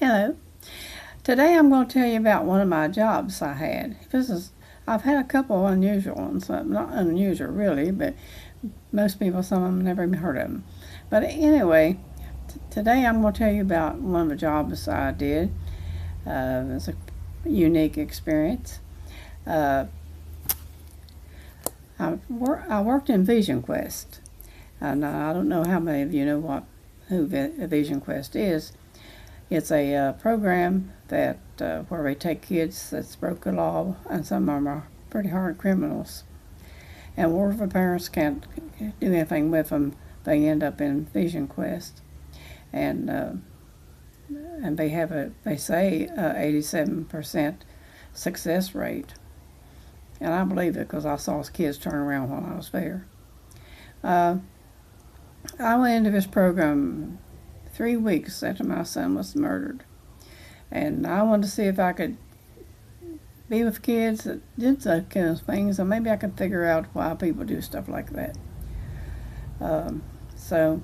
Hello. Today I'm going to tell you about one of my jobs I had. I've had a couple of unusual ones. Not unusual really, but most people, some of them never even heard of them. But anyway, today I'm going to tell you about one of the jobs I did. It was a unique experience. Uh, I worked in VisionQuest. Now, I don't know how many of you know who VisionQuest is. It's a program that where we take kids that's broke the law, and some of them are pretty hard criminals. And where the parents can't do anything with them, they end up in VisionQuest, and they say 87% success rate, and I believe it because I saw kids turn around while I was there. I went into this program 3 weeks after my son was murdered, and I wanted to see if I could be with kids that did those kind of things, and maybe I could figure out why people do stuff like that. So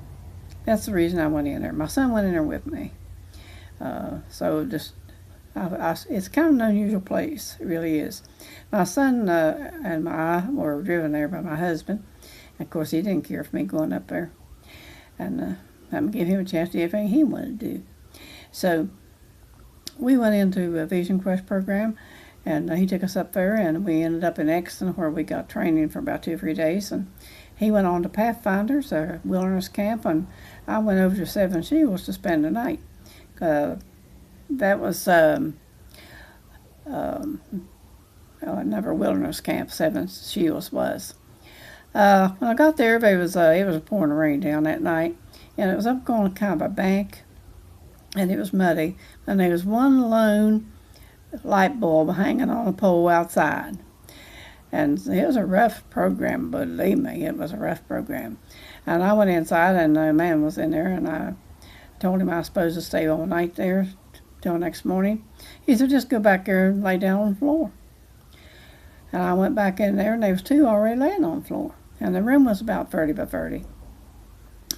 that's the reason I went in there. My son went in there with me. It's kind of an unusual place. It really is. My son and I were driven there by my husband. Of course, he didn't care for me going up there, and I'm give him a chance to do everything he wanted to do. So we went into a VisionQuest program, and he took us up there, and we ended up in Exton where we got training for about 2 or 3 days. And he went on to Pathfinders, a wilderness camp, and I went over to Seven Shields to spend the night. That was another wilderness camp. Seven Shields was. When I got there, it was pouring rain down that night, and it was up on kind of a bank, and it was muddy, and there was one lone light bulb hanging on a pole outside. And it was a rough program, believe me, it was a rough program. And I went inside, and a man was in there, and I told him I was supposed to stay all night there till next morning. He said, just go back there and lay down on the floor. And I went back in there, and there was 2 already laying on the floor. And the room was about 30 by 30.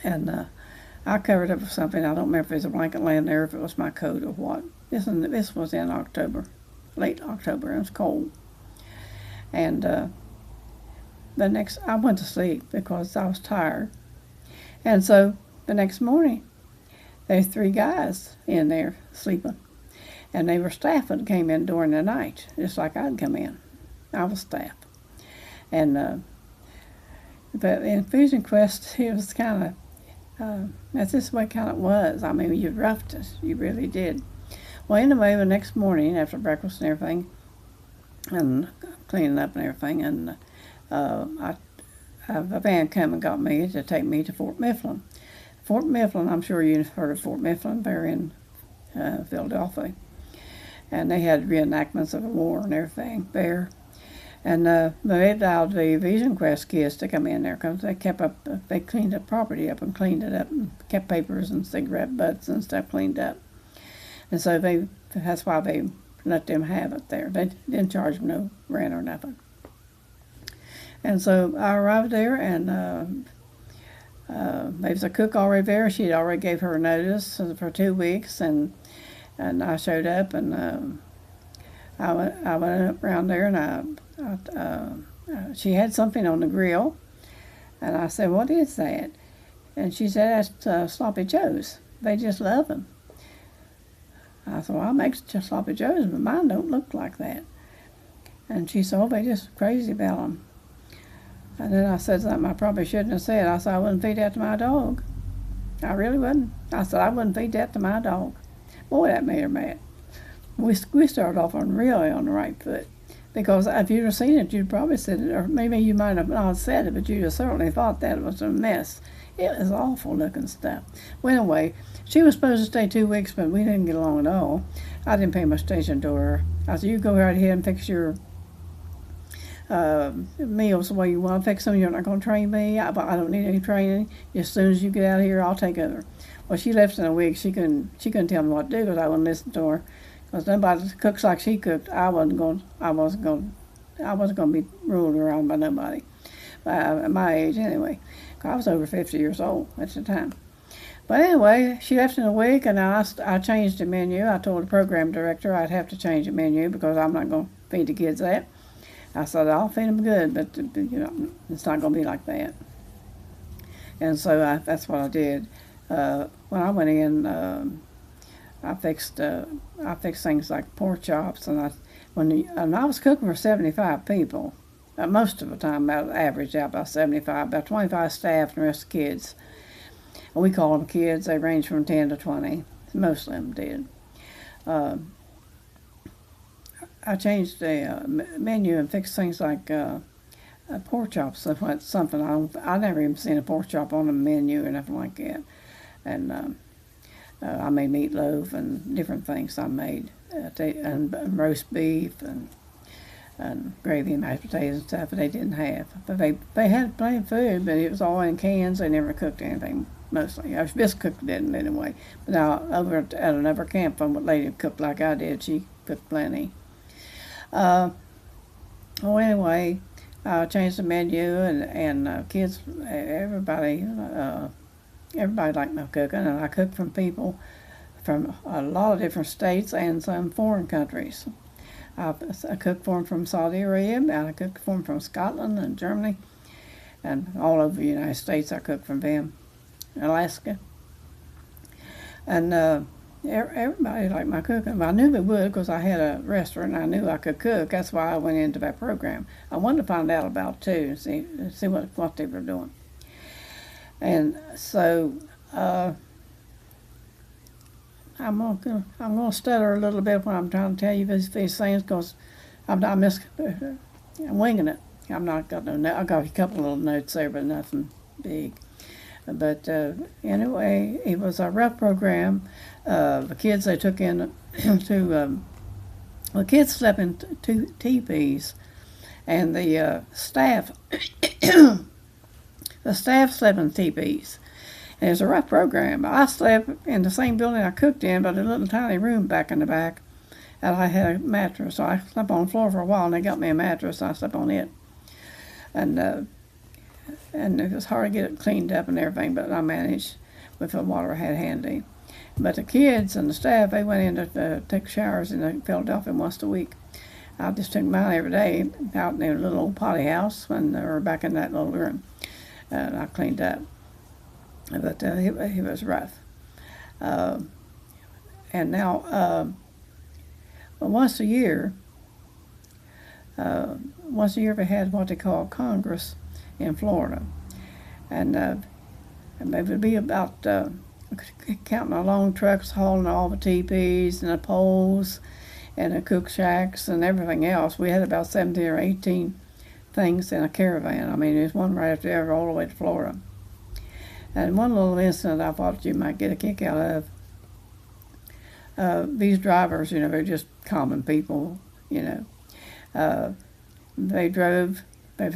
And I covered up with something. I don't remember if it was a blanket laying there, if it was my coat or what. This was in October, late October. It was cold. And I went to sleep because I was tired. And so the next morning, there's 3 guys in there sleeping. And they were staff that came in during the night, just like I'd come in. I was staff. And but in VisionQuest, it was kind of, that's just the way kind of was. I mean, you roughed us. You really did. Well, anyway, the next morning, after breakfast and everything, and cleaning up and everything, and a van came and got me to take me to Fort Mifflin. Fort Mifflin, I'm sure you've heard of Fort Mifflin. They're in Philadelphia. And they had reenactments of the war and everything there. And they allowed the VisionQuest kids to come in there because they cleaned the property up and cleaned it up and kept papers and cigarette butts and stuff cleaned up. And so that's why they let them have it there. They didn't charge them no rent or nothing. And so I arrived there, and there was a cook already there. She'd already gave her notice for 2 weeks, and I showed up, and I went up around there, and she had something on the grill, and I said, "What is that?" And she said, "That's sloppy joes. They just love them." I said, "Well, I make just sloppy joes, but mine don't look like that." And she said, "Oh, they just crazy about them." And then I said something I probably shouldn't have said. I said, "I wouldn't feed that to my dog. I really wouldn't." I said, "I wouldn't feed that to my dog." Boy, that made her mad. We started off really on the right foot. Because if you'd have seen it, you'd probably said it, or maybe you might have not said it, but you'd have certainly thought that it was a mess. It was awful looking stuff. Well, anyway, she was supposed to stay 2 weeks, but we didn't get along at all. I didn't pay much attention to her. I said, "You go right ahead and fix your meals the way you want to fix them. You're not going to train me. I don't need any training. As soon as you get out of here, I'll take over." Well, she left in a week. She couldn't tell me what to do because I wouldn't listen to her. Because nobody cooks like she cooked. I wasn't going to be ruled around by nobody. At my age, anyway. I was over 50 years old at the time. But anyway, she left in a week, and I changed the menu. I told the program director I'd have to change the menu because I'm not going to feed the kids that. I said, I'll feed them good, but it's not going to be like that. And so that's what I did. When I went in, I fixed things like pork chops, and I was cooking for 75 people. Most of the time, I averaged out about 75, about 25 staff and the rest of kids. And we call them kids. They range from 10 to 20. Most of them did. I changed the menu and fixed things like pork chops. That's something I never even seen a pork chop on the menu or nothing like that. And I made meatloaf and different things I made, and roast beef and gravy and mashed potatoes and stuff that they didn't have. But they had plenty of food, but it was all in cans. They never cooked anything, mostly. I just cooked it anyway. But now, over at another camp, a lady cooked like I did. She cooked plenty. Anyway, I changed the menu, and kids, everybody liked my cooking, and I cooked from people from a lot of different states and some foreign countries. I cooked for them from Saudi Arabia, and I cooked for them from Scotland and Germany, and all over the United States I cooked from them, Alaska. And everybody liked my cooking. I knew they would because I had a restaurant and I knew I could cook. That's why I went into that program. I wanted to find out about it too, see what they were doing. And so I'm gonna stutter a little bit when I'm trying to tell you these things because I'm winging it. I'm not got no note. I got a couple little notes there, but nothing big. But anyway, it was a rough program. The kids they took in to the kids slept in two teepees, and the staff the staff slept in teepees. And it was a rough program. I slept in the same building I cooked in, but a little tiny room back in the back. And I had a mattress, so I slept on the floor for a while, and they got me a mattress, and I slept on it. And it was hard to get it cleaned up and everything, but I managed with the water I had handy. But the kids and the staff, they went in to take showers in Philadelphia once a week. I just took mine every day out in their little old potty house when they were back in that little room. And I cleaned up. But it was rough. And now, once a year we had what they call Congress in Florida. And it would be about counting the long trucks hauling all the teepees and the poles and the cook shacks and everything else. We had about 17 or 18 things in a caravan. I mean, there's one right after the other all the way to Florida. And one little incident I thought you might get a kick out of. These drivers, they're just common people, They was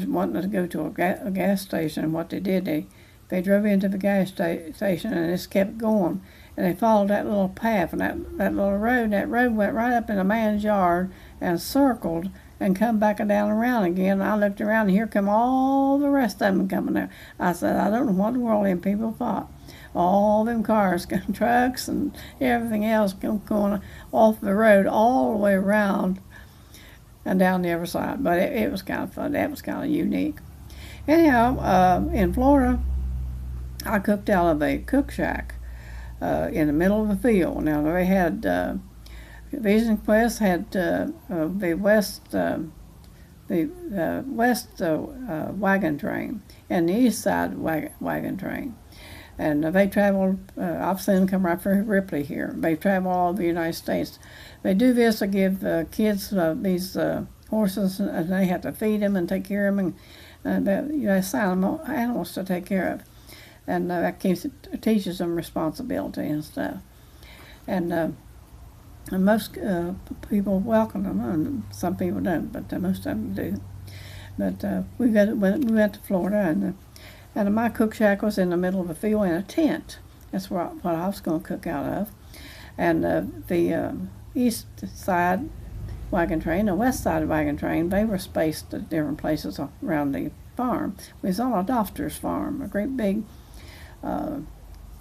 wanting to go to a gas station, and what they did, they drove into the gas station and just kept going. And they followed that little path and that little road. That road went right up in a man's yard and circled and come back and down around again. I looked around, and here come all the rest of them coming out. I said, I don't know what in the world them people thought. All them cars, trucks, and everything else going off the road all the way around and down the other side. But it was kind of fun. That was kind of unique. Anyhow, in Florida, I cooked out of a cook shack in the middle of the field. Now, they had VisionQuest had the west wagon train and the east side wagon train. And they traveled, I've seen them come right from Ripley here. They travel all over the United States. They do this to give kids these horses, and they have to feed them and take care of them, and they assign them animals to take care of. And that teaches them responsibility and stuff. And most people welcome them, and some people don't, but most of them do. But we went to Florida, and my cook shack was in the middle of a field in a tent. That's what I was going to cook out of. And the east side wagon train, the west side wagon train, they were spaced at different places around the farm. We was on a doctor's farm, a great big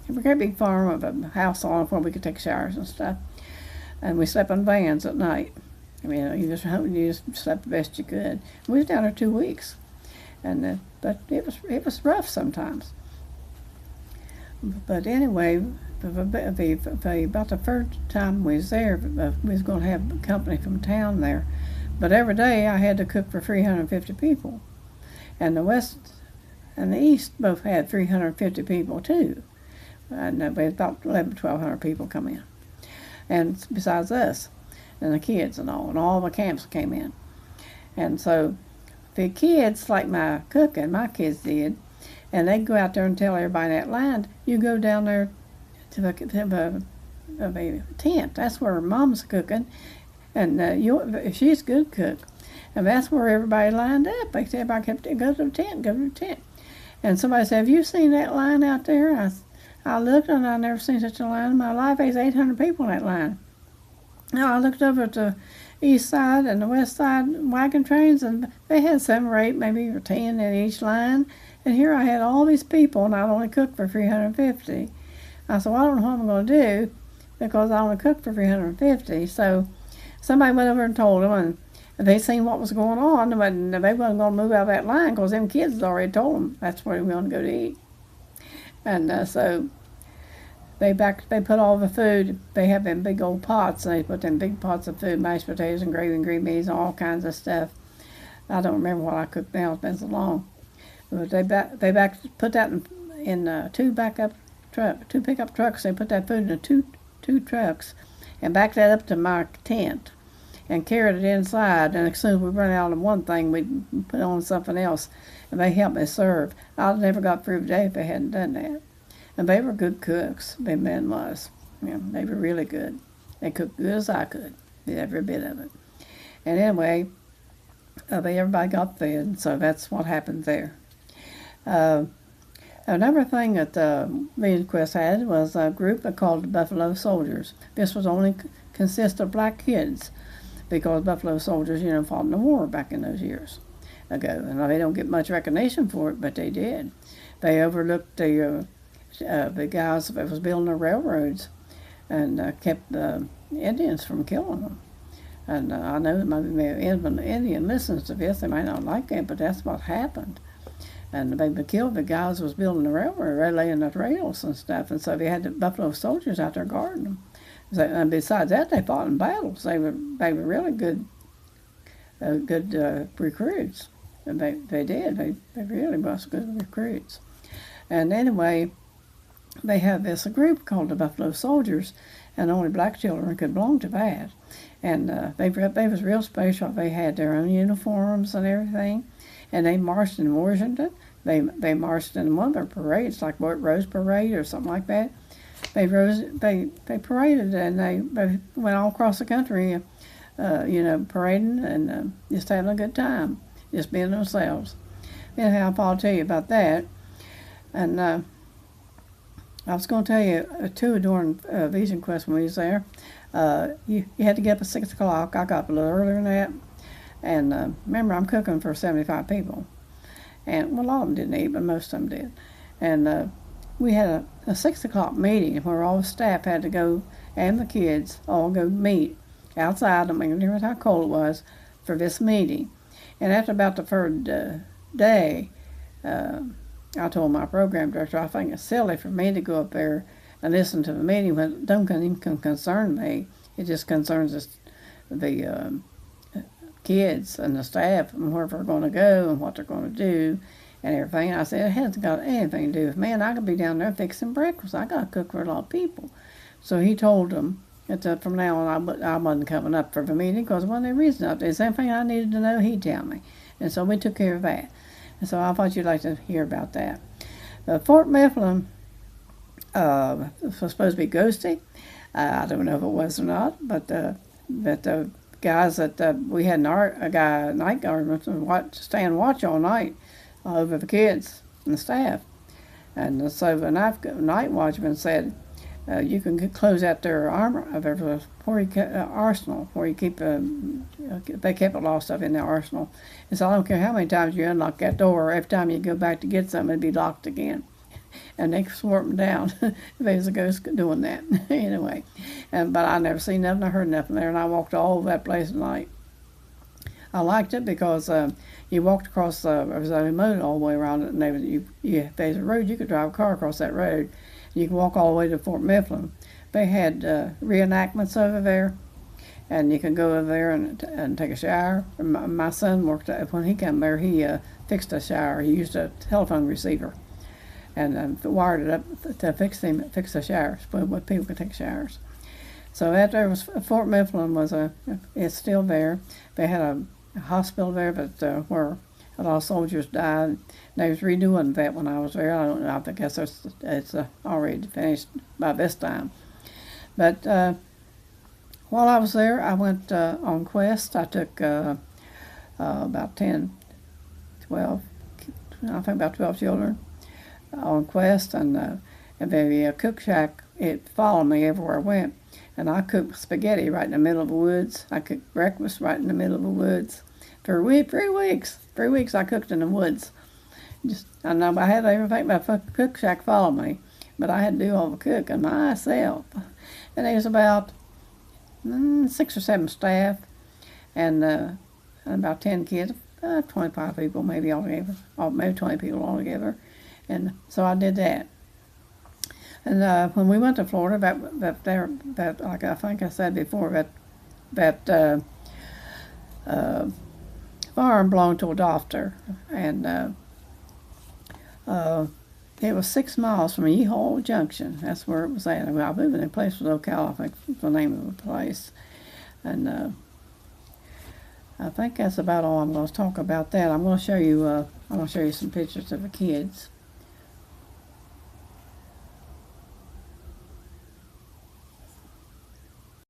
a great big farm with a house on it where we could take showers and stuff. And we slept in vans at night. I mean, you just slept the best you could. We was down there 2 weeks, and but it was rough sometimes. But anyway, about the first time we was there, we was going to have company from town there. But every day I had to cook for 350 people, and the West and the East both had 350 people too. And we had about 1,200 people come in, and besides us, and the kids and all the camps came in. And so the kids, like my cooking, my kids did, and they'd go out there and tell everybody in that line, you go down there to the tent. That's where Mom's cooking, and she's a good cook. And that's where everybody lined up. Everybody kept, go to the tent. And somebody said, have you seen that line out there? I looked, and I never seen such a line in my life. There's 800 people in that line. Now I looked over at the east side and the west side wagon trains, and they had 7 or 8, maybe or 10 in each line. And here I had all these people, and I'd only cooked for 350. I said, well, I don't know what I'm going to do because I only cooked for 350. So somebody went over and told them, and they seen what was going on, and they wasn't going to move out of that line because them kids had already told them that's where we were going to go to eat. And so they put all the food, they have them big old pots, and they put them big pots of food, mashed potatoes and gravy and green beans and all kinds of stuff. I don't remember what I cooked now, it's been so long. But they put that in two pickup trucks. They put that food in two trucks and backed that up to my tent and carried it inside. And as soon as we run out of one thing, we'd put on something else, and they helped me serve. I'd never got through the day if they hadn't done that. And they were good cooks, the men was. Yeah, they were really good. They cooked good as I could, did every bit of it. And anyway, everybody got fed, and so that's what happened there. Another thing that VisionQuest had was a group called the Buffalo Soldiers. This was only consist of black kids because Buffalo Soldiers, fought in the war back in those years ago. And they don't get much recognition for it, but they did. They overlooked the guys that was building the railroads and kept the Indians from killing them. And I know that maybe an Indian listens to this. They might not like it, but that's what happened. And they killed the guys who was building the railroad, laying the rails and stuff. And so they had the Buffalo Soldiers out there guarding them. So, and besides that, they fought in battles. They were really good recruits. And they did. They really was good recruits. And anyway, they had this group called the Buffalo Soldiers, and only black children could belong to that. And they was real special. They had their own uniforms and everything. And they marched in Washington. They marched in one of their parades, like Rose Parade or something like that. They paraded, and they went all across the country, parading and just having a good time, just being themselves. Anyhow, I'll tell you about that. And I was going to tell you too during VisionQuest when we was there. You had to get up at 6 o'clock. I got up a little earlier than that. And remember, I'm cooking for 75 people. And well, a lot of them didn't eat, but most of them did. And we had a 6 o'clock meeting where all the staff had to go, and the kids all go meet outside. I mean, remember how cold it was for this meeting. And after about the third day, I told my program director, I think it's silly for me to go up there and listen to the meeting when it don't even concern me. It just concerns the kids and the staff and where they're going to go and what they're going to do and everything. And I said, it hasn't got anything to do with me, and I could be down there fixing breakfast. I got to cook for a lot of people. So he told them that from now on I wasn't coming up for the meeting because there wasn't any reason up there. If there's anything I needed to know, he'd tell me. And so we took care of that. And so I thought you'd like to hear about that. Fort Mifflin was supposed to be ghosty. I don't know if it was or not, but the guys that we had a guy night guard stand watch all night over the kids and the staff. And so the night watchman said, you can close out their armor of arsenal where you keep they kept a lot of stuff in their arsenal. And so I don't care how many times you unlock that door, every time you go back to get something, it'd be locked again. and they swore them down. There was a ghost doing that. Anyway, but I never seen nothing, I heard nothing there, and I walked all over that place at night. I liked it because you walked across, there was a moat all the way around it, and if there's a road, you could drive a car across that road. You could walk all the way to Fort Mifflin. They had reenactments over there, and you could go over there and take a shower. My son worked, when he came there, he fixed a shower. He used a telephone receiver and wired it up to fix the showers, where people could take showers. So after Fort Mifflin it's still there. They had a hospital there, but where a lot of soldiers died. They was redoing that when I was there. I don't know. I guess it's already finished by this time. But while I was there, I went on quest. I took about 10, 12, I think about 12 children on quest, and the cook shack, it followed me everywhere I went. And I cooked spaghetti right in the middle of the woods. I cooked breakfast right in the middle of the woods. For 3 weeks. 3 weeks I cooked in the woods. I know I had everything, my cook shack follow me. But I had to do all the cooking myself. And there was about 6 or 7 staff, and about 10 kids, 25 people maybe altogether, or maybe 20 people altogether. And so I did that. And when we went to Florida, that like I think I said before, that farm belonged to a doctor, and it was 6 miles from Yeehall Junction. That's where it was at. I believe the place was Ocala, I think was the name of the place. And I think that's about all I'm going to talk about that. I'm going to show you some pictures of the kids.